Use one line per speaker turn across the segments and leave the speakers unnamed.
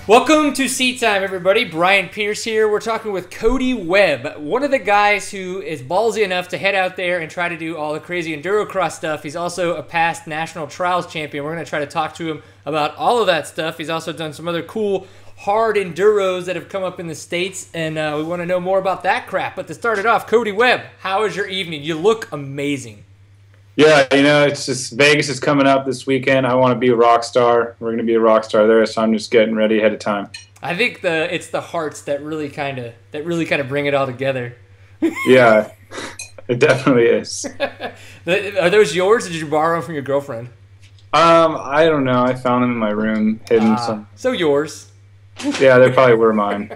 Welcome to Seat Time, everybody. Brian Pierce here. We're talking with Cody Webb, one of the guys who is ballsy enough to head out there and try to do all the crazy Endurocross stuff. He's also a past National Trials champion. We're going to try to talk to him about all of that stuff. He's also done some other cool, hard enduros that have come up in the States, and we want to know more about that crap. But to start it off, Cody Webb, how is your evening? You look amazing.
Yeah, you know, it's just Vegas is coming up this weekend. I want to be a rock star. We're going to be a rock star there, so I'm just getting ready ahead of time.
I think it's the hearts that really kind of bring it all together.
Yeah, it definitely is.
Are those yours, or did you borrow them from your girlfriend?
I don't know. I found them in my room, hidden some.
So yours.
Yeah, they probably were mine.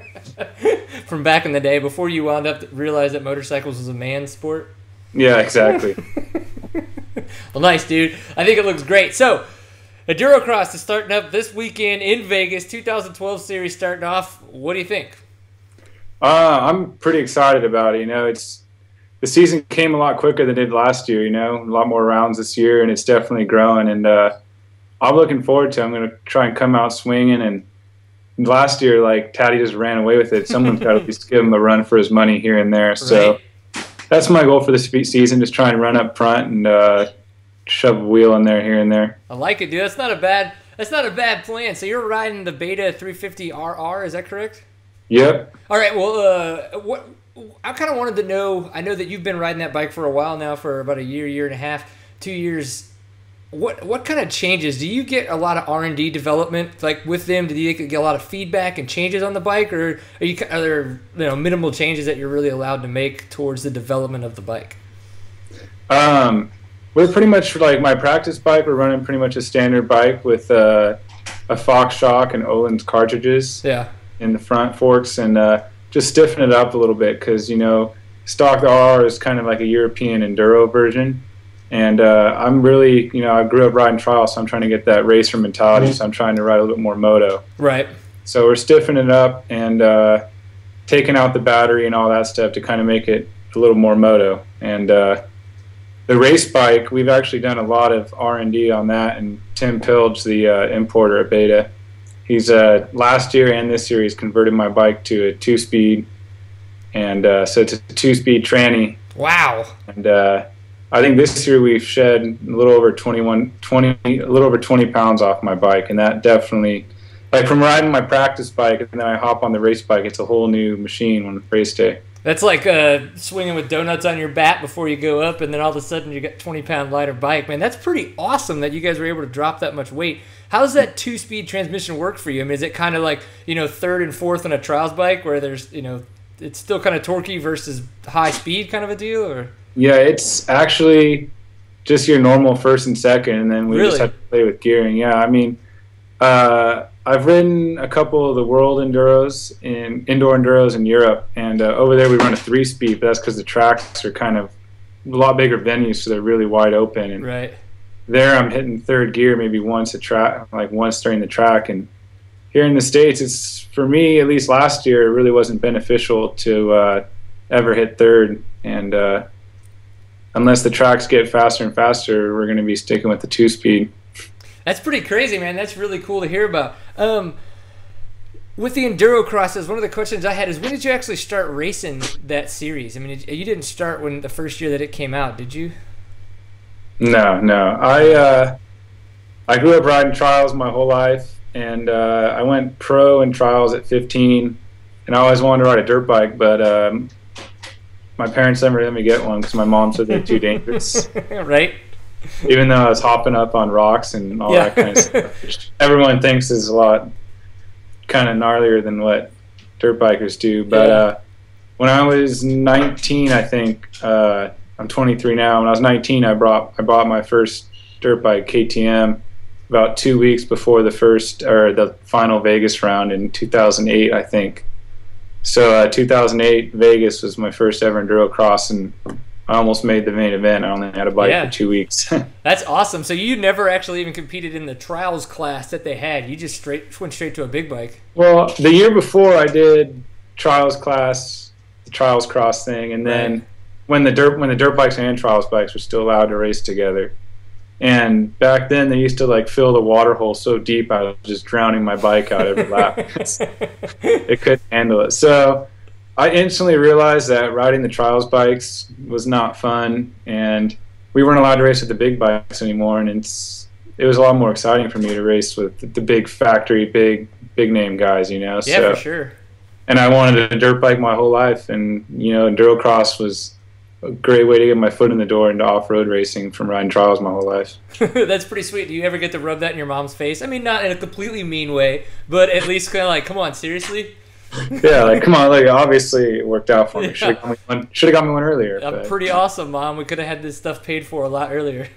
From back in the day, before you wound up to realize that motorcycles was a man's sport?
Yeah, exactly.
Well, nice, dude. I think it looks great. So, Endurocross is starting up this weekend in Vegas. 2012 series starting off. What do you think?
I'm pretty excited about it. You know, the season came a lot quicker than it did last year. You know, a lot more rounds this year, and it's definitely growing. And I'm looking forward to it. I'm going to try and come out swinging. And last year, like, Taddy just ran away with it. Someone's got to at least give him a run for his money here and there. So.
Right.
That's my goal for this season, just try and run up front and shove a wheel in there here and there.
I like it, dude. That's not a bad plan. So you're riding the Beta 350RR, is that correct?
Yep.
All right, well, I kind of wanted to know, I know that you've been riding that bike for a while now, for about a year and a half, 2 years. What kind of changes? Do you get a lot of R&D development like with them? Do you get a lot of feedback and changes on the bike, or are there minimal changes that you're really allowed to make towards the development of the bike?
We're pretty much like my practice bike. We're running pretty much a standard bike with a Fox shock and Olin's cartridges.
Yeah. In
the front forks, and just stiffen it up a little bit because stock RR is kind of like a European enduro version. And I'm really, I grew up riding trials, so I'm trying to get that racer mentality, so I'm trying to ride a little bit more moto.
Right.
So we're stiffening it up and taking out the battery and all that stuff to kind of make it a little more moto. And the race bike, we've actually done a lot of R&D on that, and Tim Pilge, the importer at Beta, he's last year and this year he's converted my bike to a 2-speed, and so it's a 2-speed tranny.
Wow.
And I think this year we've shed a little over 20 pounds off my bike, and that definitely, like from riding my practice bike and then I hop on the race bike, it's a whole new machine on race day.
That's like swinging with donuts on your bat before you go up, and then all of a sudden you got 20-pound lighter bike. Man, that's pretty awesome that you guys were able to drop that much weight. How does that 2-speed transmission work for you? I mean, is it kind of like third and fourth on a trials bike where there's it's still kind of torquey versus high speed kind of a deal, or?
Yeah, it's actually just your normal first and second, and then we just have to play with gearing. Yeah, I mean, I've ridden a couple of the world enduros indoor enduros in Europe, and over there we run a 3-speed, but that's because the tracks are kind of a lot bigger venues, so they're really wide open. And
right
there, I'm hitting third gear maybe once once during the track. And here in the States, it's, for me, at least last year, it really wasn't beneficial to ever hit third, and unless the tracks get faster and faster, we're going to be sticking with the 2-speed.
That's pretty crazy, man. That's really cool to hear about. With the Endurocrosses, one of the questions I had is, when did you actually start racing that series? I mean, you didn't start when the first year that it came out, did you?
No. I grew up riding trials my whole life, and I went pro in trials at 15, and I always wanted to ride a dirt bike, but my parents never let me get one because my mom said they're too dangerous.
Right.
Even though I was hopping up on rocks and all that kind of stuff, which everyone thinks is a lot kind of gnarlier than what dirt bikers do. But when I was 19, I think, I'm 23 now. When I was 19, I bought my first dirt bike, KTM, about 2 weeks before the final Vegas round in 2008, I think. So 2008 Vegas was my first ever Endurocross, and I almost made the main event. I only had a bike for 2 weeks.
That's awesome. So you never actually even competed in the trials class that they had. You just went straight to a big bike.
Well, the year before I did trials class, the trials cross thing, and then when the dirt bikes and trials bikes were still allowed to race together. And back then, they used to like fill the water hole so deep, I was just drowning my bike out every lap. It couldn't handle it. So I instantly realized that riding the trials bikes was not fun, and we weren't allowed to race with the big bikes anymore. And it was a lot more exciting for me to race with the big factory, big name guys, you know.
Yeah,
so,
for sure.
And I wanted a dirt bike my whole life, and you know, Endurocross was a great way to get my foot in the door into off-road racing from riding trials my whole life.
That's pretty sweet. Do you ever get to rub that in your mom's face? I mean, not in a completely mean way, but at least kind of like, come on, seriously?
Yeah, like, come on, like, obviously it worked out for me. Should have got me one earlier.
I'm pretty awesome, Mom. We could have had this stuff paid for a lot earlier.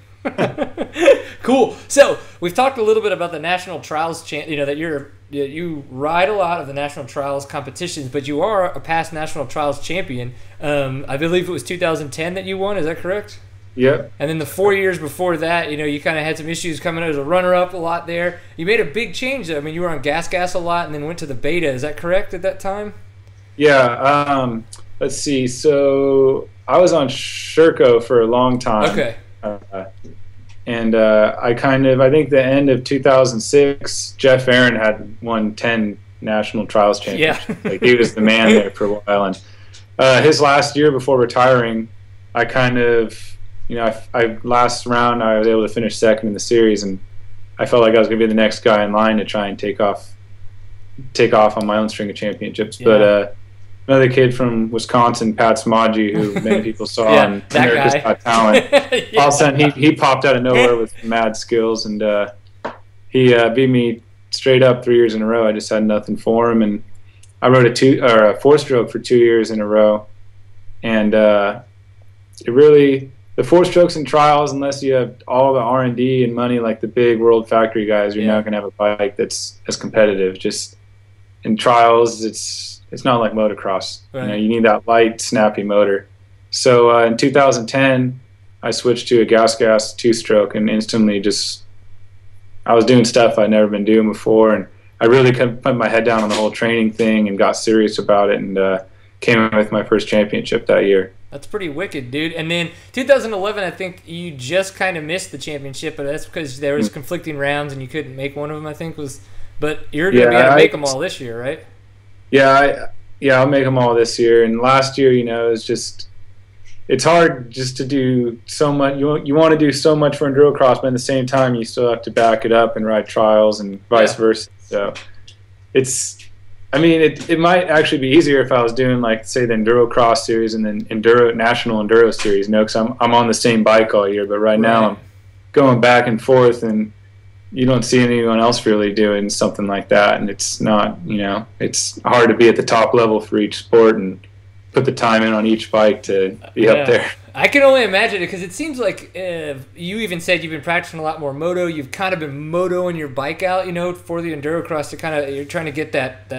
Cool. So we've talked a little bit about the national trials. You know that you ride a lot of the national trials competitions, but you are a past national trials champion. I believe it was 2010 that you won. Is that correct?
Yep.
And then the 4 years before that, you know, you kind of had some issues coming out as a runner-up a lot there. You made a big change, though. I mean, you were on gas a lot and then went to the beta. Is that correct at that time?
Yeah. Let's see. So I was on Sherco for a long time.
Okay.
And I think the end of 2006, Jeff Aaron had won 10 national trials championships.
Yeah.
Like, he was the man there for a while. And his last year before retiring, I last round I was able to finish second in the series, and I felt like I was going to be the next guy in line to try and take off on my own string of championships. Yeah. But another kid from Wisconsin, Pat Smage, who many people saw on America's Got Talent, yeah. All of a sudden he popped out of nowhere with mad skills, and he beat me straight up 3 years in a row. I just had nothing for him, and I rode a 4-stroke for 2 years in a row, and the 4-strokes in trials, unless you have all the R&D and money like the big World Factory guys, you're not going to have a bike that's as competitive. Just in trials, it's not like motocross. Right. You know, you need that light, snappy motor. So in 2010, I switched to a gas 2-stroke, and instantly I was doing stuff I'd never been doing before, and I really put my head down on the whole training thing and got serious about it, and came in with my first championship that year.
That's pretty wicked, dude. And then 2011, I think you just kind of missed the championship, but that's because there was conflicting rounds and you couldn't make one of them, I think. But you're going to be able to make them all this year, right?
Yeah, I'll make them all this year. And last year, you know, it's hard just to do so much. You want to do so much for Endurocross, but at the same time, you still have to back it up and ride trials and vice versa. So it might actually be easier if I was doing, like, say, the Endurocross Series and then National Enduro Series, you know, because I'm on the same bike all year. But right now I'm going back and forth, and you don't see anyone else really doing something like that. And it's not, you know, it's hard to be at the top level for each sport and put the time in on each bike to be up there.
I can only imagine it, because it seems like you even said you've been practicing a lot more moto. You've kind of been motoing your bike out, you know, for the Endurocross to kind of, you're trying to get that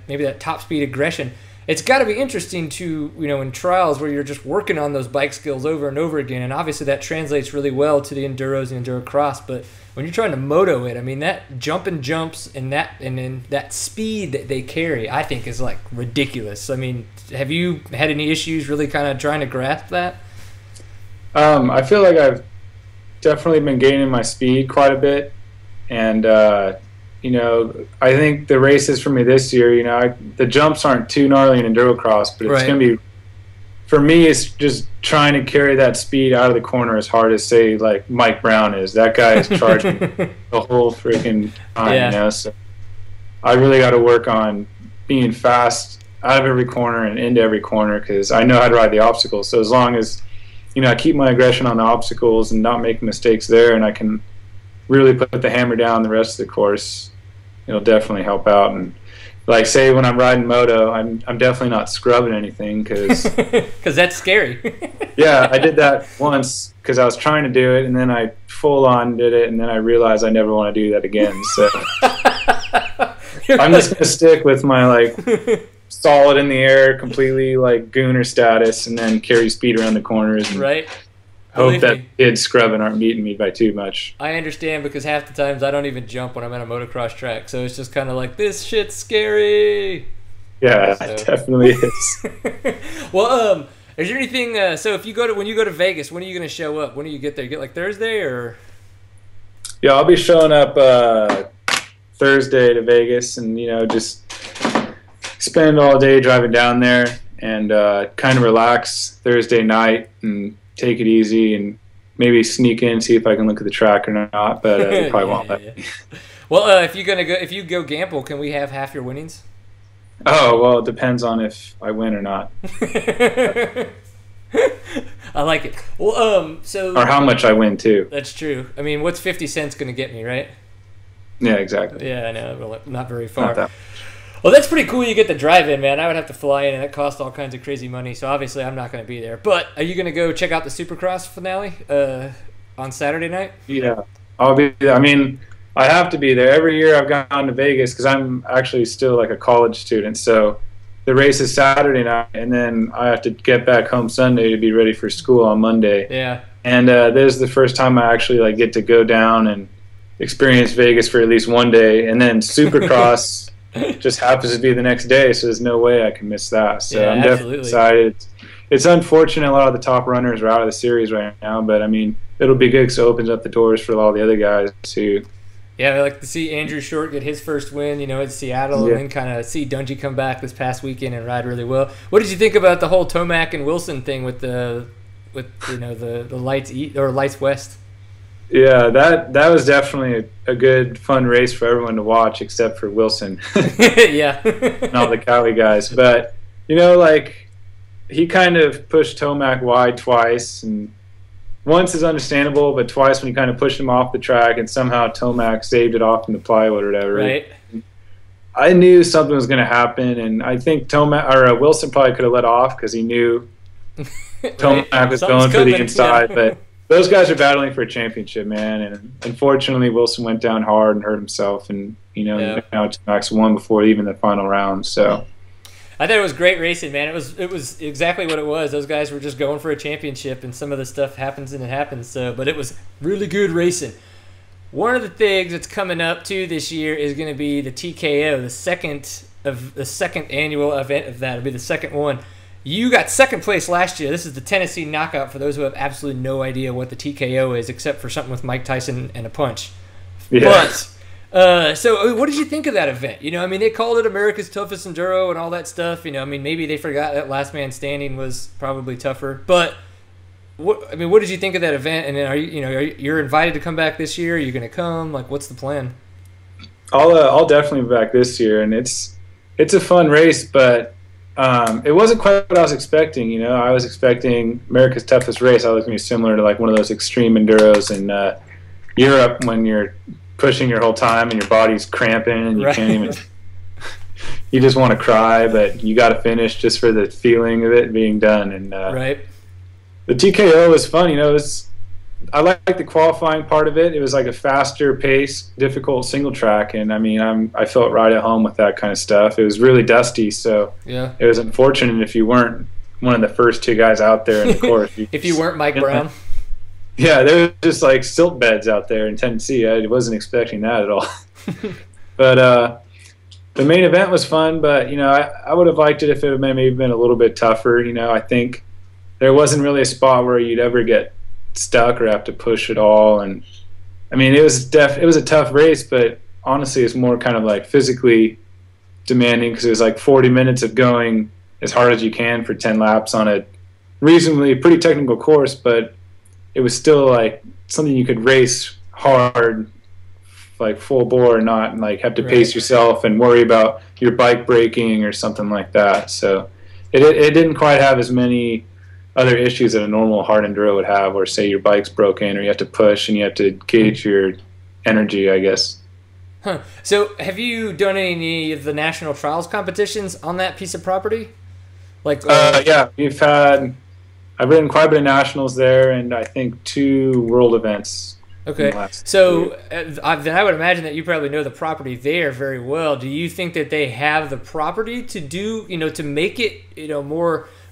maybe that top speed aggression. It's got to be interesting to, you know, in trials where you're just working on those bike skills over and over again, and obviously that translates really well to the Enduros and Endurocross. But when you're trying to moto it, I mean, that jumping jumps and then that speed that they carry, I think is like ridiculous. I mean, have you had any issues really kind of trying to grasp that?
I feel like I've definitely been gaining my speed quite a bit, and you know, I think the races for me this year, you know, the jumps aren't too gnarly in Endurocross, but it's going to be, for me, it's just trying to carry that speed out of the corner as hard as, say, like Mike Brown is. That guy is charging the whole freaking time, you know. So I really got to work on being fast out of every corner and into every corner, because I know how to ride the obstacles. So as long as, you know, I keep my aggression on the obstacles and not make mistakes there, and I can really put the hammer down the rest of the course, it'll definitely help out. And like, say, when I'm riding moto, I'm definitely not scrubbing anything, because
that's scary.
Yeah, I did that once because I was trying to do it, and then I full on did it, and then I realized I never want to do that again. So I'm just gonna stick with my, like, solid in the air, completely like gooner status, and then carry speed around the corners. And hope that kids scrubbing aren't beating me by too much.
I understand, because half the times I don't even jump when I'm at a motocross track, so it's just kind of like, this shit's scary.
Yeah, so. It definitely is.
Well, is there anything? So if when you go to Vegas, when are you going to show up? When do you get there? You get like Thursday or?
Yeah, I'll be showing up Thursday to Vegas, and just spend all day driving down there and kind of relax Thursday night and take it easy and maybe sneak in, see if I can look at the track or not. But they probably won't let me.
Well, if you go gamble, can we have half your winnings?
Oh, well, it depends on if I win or not.
I like it. Well,
or how much I win too.
That's true. I mean, what's 50 cents going to get me, right?
Yeah, exactly.
Yeah, I know. Well, not very far.
Not that.
Well, that's pretty cool. You get the drive-in, man. I would have to fly in, and it costs all kinds of crazy money. So obviously, I'm not going to be there. But are you going to go check out the Supercross finale on Saturday night?
Yeah, I'll be there. I mean, I have to be there. Every year I've gone to Vegas because I'm actually still like a college student. So the race is Saturday night, and then I have to get back home Sunday to be ready for school on Monday.
Yeah.
And this is the first time I actually get to go down and experience Vegas for at least one day, and then Supercross just happens to be the next day, so there's no way I can miss that. So yeah, I'm definitely excited. It's unfortunate a lot of the top runners are out of the series right now, but I mean, it'll be good because it opens up the doors for all the other guys too.
Yeah, I like to see Andrew Short get his first win, in Seattle, and then kind of see Dungey come back this past weekend and ride really well. What did you think about the whole Tomac and Wilson thing with the lights east or lights west?
Yeah, that was definitely a good, fun race for everyone to watch, except for Wilson.
Yeah.
And all the Cali guys. But, he kind of pushed Tomac wide twice, and once is understandable, but twice when he kind of pushed him off the track, and somehow Tomac saved it off in the plywood or whatever.
Right.
I knew something was going to happen, and I think Wilson probably could have let off because he knew Tomac was going for the inside, yeah. But those guys are battling for a championship, man, and unfortunately Wilson went down hard and hurt himself, and now Tomac's won before even the final round. So
I thought it was great racing, man. It was exactly what it was. Those guys were just going for a championship, and some of the stuff happens and it happens. So, but it was really good racing. One of the things that's coming up too this year is going to be the TKO, the second annual event of that. It'll be the second one. You got second place last year. This is the Tennessee Knockout for those who have absolutely no idea what the TKO is, except for something with Mike Tyson and a punch.
Yeah.
But, so what did you think of that event? They called it America's Toughest Enduro and all that stuff. Maybe they forgot that Last Man Standing was probably tougher. But, what did you think of that event? And then you're invited to come back this year? Are you going to come? What's the plan?
I'll definitely be back this year, and it's a fun race, but it wasn't quite what I was expecting. I was expecting America's Toughest Race. I was going to be similar to one of those extreme enduros in Europe when you're pushing your whole time and your body's cramping and you can't even. You just want to cry, but you got to finish just for the feeling of it being done. And
right.
The TKO was fun. I liked the qualifying part of it. It was like a faster pace, difficult single track, and I felt right at home with that kind of stuff. It was really dusty, so
yeah,
it was unfortunate if you weren't one of the first two guys out there in the course.
If you weren't Mike Brown.
Yeah, there was just silt beds out there in Tennessee. I wasn't expecting that at all. But the main event was fun, but I would have liked it if it had maybe been a little bit tougher. I think there wasn't really a spot where you'd ever get stuck or have to push at all, and it was a tough race, but honestly it's more kind of physically demanding because it was 40 minutes of going as hard as you can for 10 laps on a reasonably pretty technical course, but it was still something you could race hard full bore and not have to pace yourself and worry about your bike breaking or something like that. So it didn't quite have as many other issues that a normal hard enduro would have, where say your bike's broken or you have to push and you have to gauge your energy, I guess.
Huh. So have you done any of the national trials competitions on that piece of property?
Yeah, I've ridden quite a bit of nationals there, and I think 2 world events.
Okay, so then I would imagine that you probably know the property there very well. Do you think that they have the property to do, to make it,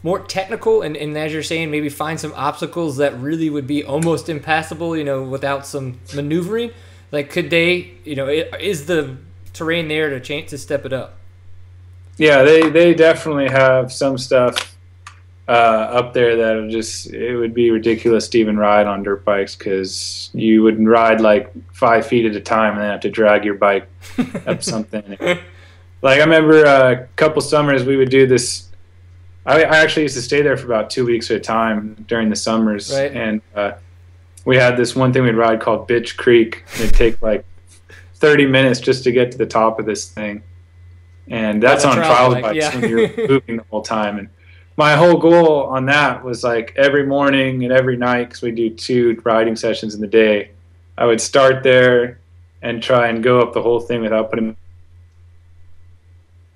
more technical, and as you're saying, maybe find some obstacles that really would be almost impassable, without some maneuvering? Could they, is the terrain there to step it up?
Yeah, they definitely have some stuff up there that it would be ridiculous to even ride on dirt bikes, because you would ride like 5 feet at a time and then have to drag your bike up something. Like I remember a couple summers we would do this. I actually used to stay there for about 2 weeks at a time during the summers,
right.
And we had this one thing we'd ride called Bitch Creek. It'd take like 30 minutes just to get to the top of this thing, and that's on trial bikes when you're moving the whole time. And my whole goal on that was like every morning and every night, because we do 2 riding sessions in the day, I would start there and try and go up the whole thing without putting.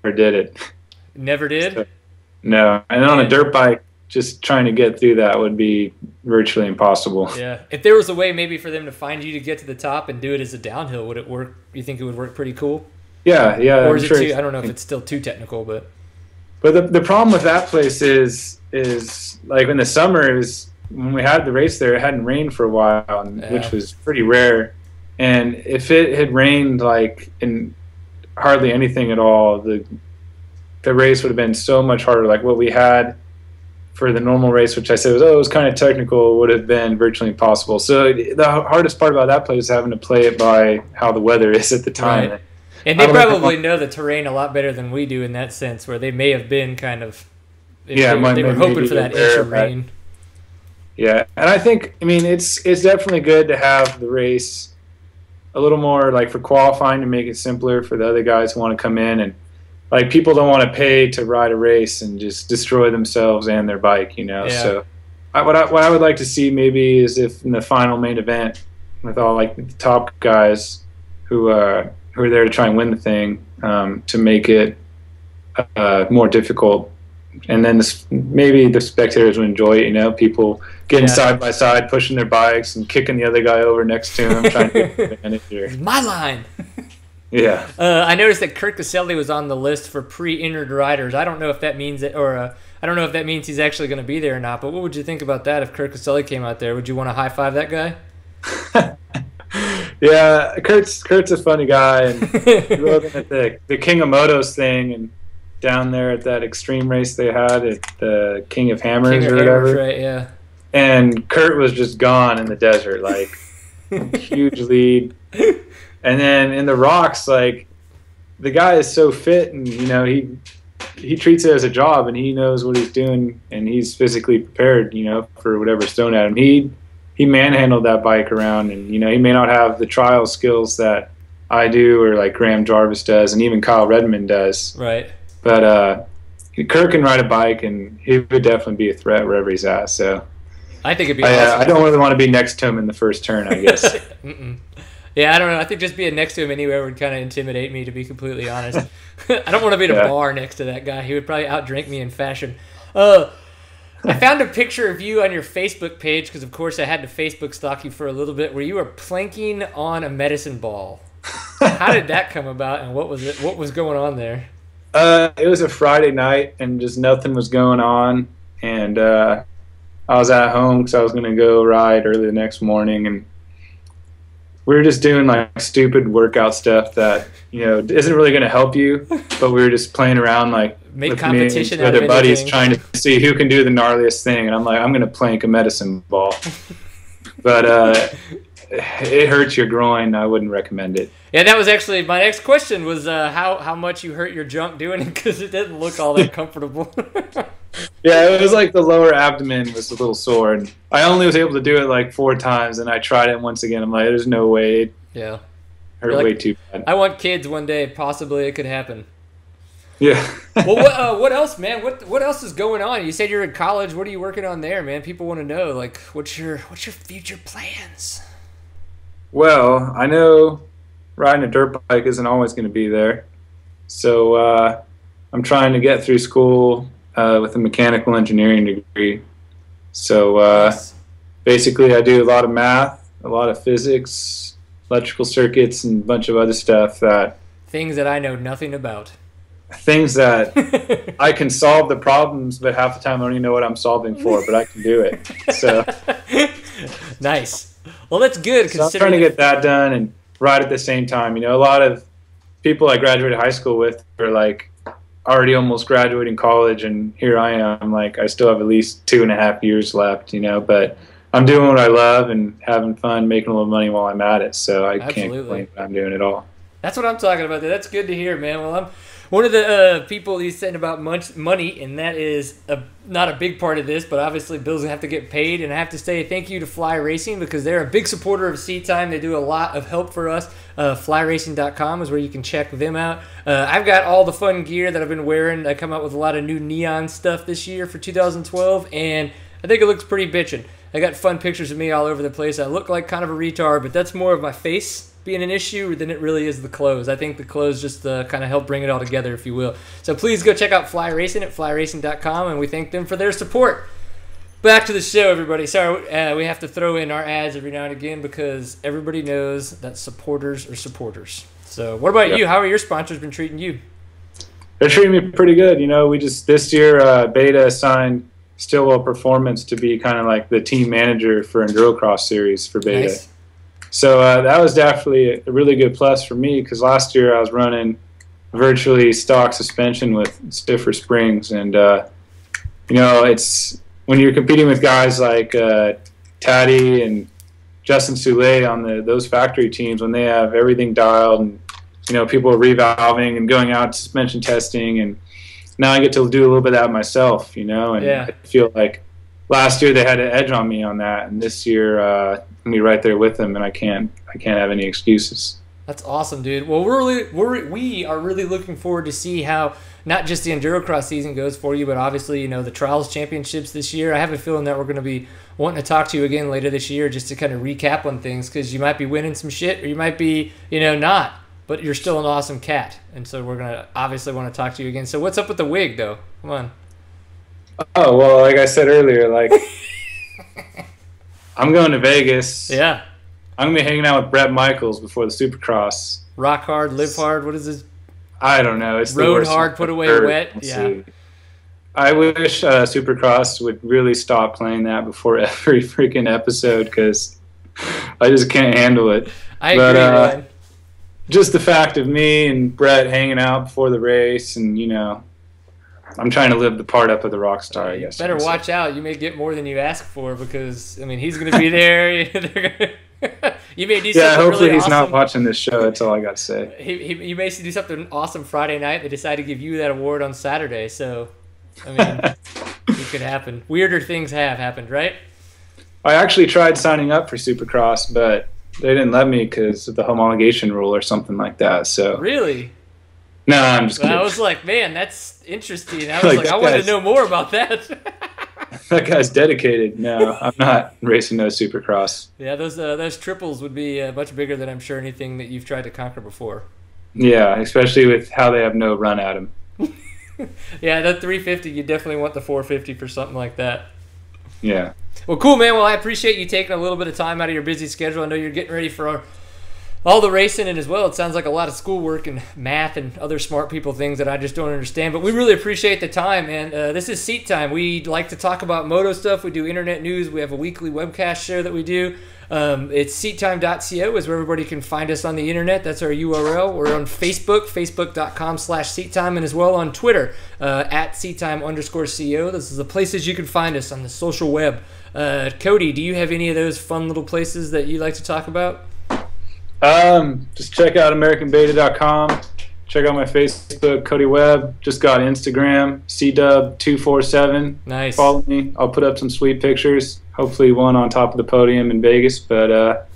Never did it.
Never did?
So, no. And on a dirt bike, just trying to get through that would be virtually impossible.
Yeah. If there was a way maybe for them to find you to get to the top and do it as a downhill, would it work? You think it would work pretty cool?
Yeah, yeah.
Or is it too, I don't know if it's still too technical, but
the problem with that place is like in the summer, it was when we had the race there, it hadn't rained for a while, which was pretty rare. And if it had rained like in hardly anything at all, the race would have been so much harder. Like what we had for the normal race, which I said was kind of technical, would have been virtually impossible. So the hardest part about that place is having to play it by how the weather is at the time.
Right. And they probably know the terrain a lot better than we do in that sense, where they may have been kind of they were hoping for that inch of rain.
Yeah, and I think, I mean, it's definitely good to have the race a little more like for qualifying, to make it simpler for the other guys who want to come in. And like people don't want to pay to ride a race and just destroy themselves and their bike, you know.
Yeah.
So what I would like to see maybe is if in the final main event with all like the top guys who are there to try and win the thing, to make it more difficult, and then maybe the spectators would enjoy it. You know, people getting side by side, pushing their bikes and kicking the other guy over next to him, trying to get advantage here.
My line.
Yeah.
I noticed that Kurt Caselli was on the list for pre-entered riders. I don't know if that means I don't know if that means he's actually going to be there or not. But what would you think about that if Kurt Caselli came out there? Would you want to high five that guy?
Yeah, Kurt's a funny guy, and he rode at the King of Motos thing, and down there at that extreme race they had at the King of Hammers or whatever.
Right, yeah.
And Kurt was just gone in the desert, like huge lead. And then in the rocks, like the guy is so fit, and you know he treats it as a job, and he knows what he's doing, and he's physically prepared, you know, for whatever's thrown at him. He manhandled that bike around, and you know he may not have the trial skills that I do, or like Graham Jarvis does, and even Kyle Redmond does.
Right.
But Kurt can ride a bike, and he would definitely be a threat wherever he's at. So
I think it'd be awesome.
I don't really want to be next to him in the first turn, I guess.
Yeah, I don't know. I think just being next to him anywhere would kind of intimidate me, to be completely honest. I don't want to be at a bar next to that guy. He would probably outdrink me in fashion. I found a picture of you on your Facebook page, because of course I had to Facebook stalk you for a little bit, where you were planking on a medicine ball. How did that come about, and what was it? What was going on there?
It was a Friday night, and just nothing was going on, and I was at home because I was going to go ride early the next morning, and we were just doing like stupid workout stuff that, you know, isn't really going to help you, but we were just playing around like
make competition
with other buddies, trying to see who can do the gnarliest thing. And I'm like, I'm going to plank a medicine ball, but it hurts your groin. I wouldn't recommend it.
Yeah, that was actually my next question, was how much you hurt your junk doing it, because it didn't look all that comfortable.
Yeah, it was like the lower abdomen was a little sore, and I only was able to do it like 4 times, and I tried it once again. I'm like, there's no way. It hurt way too bad.
I want kids one day. Possibly it could happen.
Yeah.
Well, what else, man? What else is going on? You said you're in college. What are you working on there, man? People want to know, like, what's your future plans?
Well, I know riding a dirt bike isn't always going to be there, so I'm trying to get through school with a mechanical engineering degree. So basically I do a lot of math, a lot of physics, electrical circuits, and a bunch of other stuff
things that I know nothing about.
Things that I can solve the problems, but half the time I don't even know what I'm solving for, but I can do it. So
nice. Well, that's good.
So I'm trying to get that done and ride at the same time. You know, a lot of people I graduated high school with are like already almost graduating college, and here I am, like, I still have at least 2.5 years left, you know, but I'm doing what I love and having fun, making a little money while I'm at it, so I can't complain that I'm doing it all.
That's what I'm talking about. That's good to hear, man. Well, I'm one of the people he's saying about money, and that is not a big part of this, but obviously bills have to get paid, and I have to say thank you to Fly Racing because they're a big supporter of Seat Time. They do a lot of help for us. FlyRacing.com is where you can check them out. I've got all the fun gear that I've been wearing. I come out with a lot of new neon stuff this year for 2012, and I think it looks pretty bitchin'. I got fun pictures of me all over the place. I look like kind of a retard, but that's more of my face being an issue than it really is the clothes. I think the clothes just kind of help bring it all together, if you will. So please go check out Fly Racing at flyracing.com, and we thank them for their support. Back to the show, everybody. Sorry, we have to throw in our ads every now and again because everybody knows that supporters are supporters. So what about you? How are your sponsors been treating you?
They're treating me pretty good. You know, we just this year Beta signed Stillwell Performance to be kind of like the team manager for Endurocross Series for Beta.
Nice.
So that was definitely a really good plus for me because last year I was running virtually stock suspension with stiffer springs, and you know, it's when you're competing with guys like Taddy and Justin Soule on those factory teams, when they have everything dialed, and you know, people are revalving and going out to suspension testing, and now I get to do a little bit of that myself, you know, and I feel like last year they had an edge on me on that, and this year I'm gonna be right there with them, and I can't have any excuses.
That's awesome, dude. Well, we are really looking forward to see how not just the Endurocross season goes for you, but obviously, you know, the Trials Championships this year. I have a feeling that we're going to be wanting to talk to you again later this year just to kind of recap on things because you might be winning some shit or you might be, you know, not, but you're still an awesome cat, and so we're going to obviously want to talk to you again. So what's up with the wig, though? Come on.
Oh, well, like I said earlier, like, I'm going to Vegas.
Yeah.
I'm going to be hanging out with Brett Michaels before the Supercross.
Rock hard, live hard. What is this?
I don't know. It's
road
the worst
hard, put away wet.
We'll
yeah.
See. I wish Supercross would really stop playing that before every freaking episode because I just can't handle it.
I agree, man.
Just the fact of me and Brett hanging out before the race, and you know, I'm trying to live the part up of the rock star. I guess.
Better watch out. You may get more than you ask for because I mean he's going to be there. You may do something
hopefully
really
he's
awesome.
Not watching this show. That's all I got to say.
You may do something awesome Friday night. They decide to give you that award on Saturday. So, I mean, it could happen. Weirder things have happened, right?
I actually tried signing up for Supercross, but they didn't let me because of the homologation rule or something like that. So
really?
No, I'm just kidding.
I was like, man, that's interesting. I was like I wanted to know more about that.
That guy's dedicated. No, I'm not racing no Supercross.
Yeah, those triples would be much bigger than I'm sure anything that you've tried to conquer before.
Yeah, especially with how they have no run at them.
Yeah, that 350, you definitely want the 450 for something like that.
Yeah.
Well, cool, man. Well, I appreciate you taking a little bit of time out of your busy schedule. I know you're getting ready for all the racing, and as well, it sounds like a lot of schoolwork and math and other smart people things that I just don't understand. But we really appreciate the time, man. This is Seat Time. We like to talk about moto stuff. We do internet news. We have a weekly webcast show that we do. It's seattime.co is where everybody can find us on the internet. That's our URL. We're on Facebook, facebook.com/seattime, and as well on Twitter, at seattime_co. This is the places you can find us on the social web. Cody, do you have any of those fun little places that you like to talk about?
Just check out AmericanBeta.com. Check out my Facebook, Cody Webb. Just got Instagram, CDub247.
Nice.
Follow me. I'll put up some sweet pictures. Hopefully one on top of the podium in Vegas, but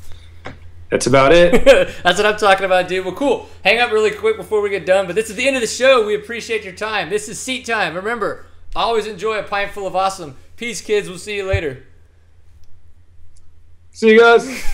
that's about it.
That's what I'm talking about, dude. Well, cool. Hang up really quick before we get done, but this is the end of the show. We appreciate your time. This is Seat Time. Remember, always enjoy a pint full of awesome. Peace, kids. We'll see you later.
See you guys.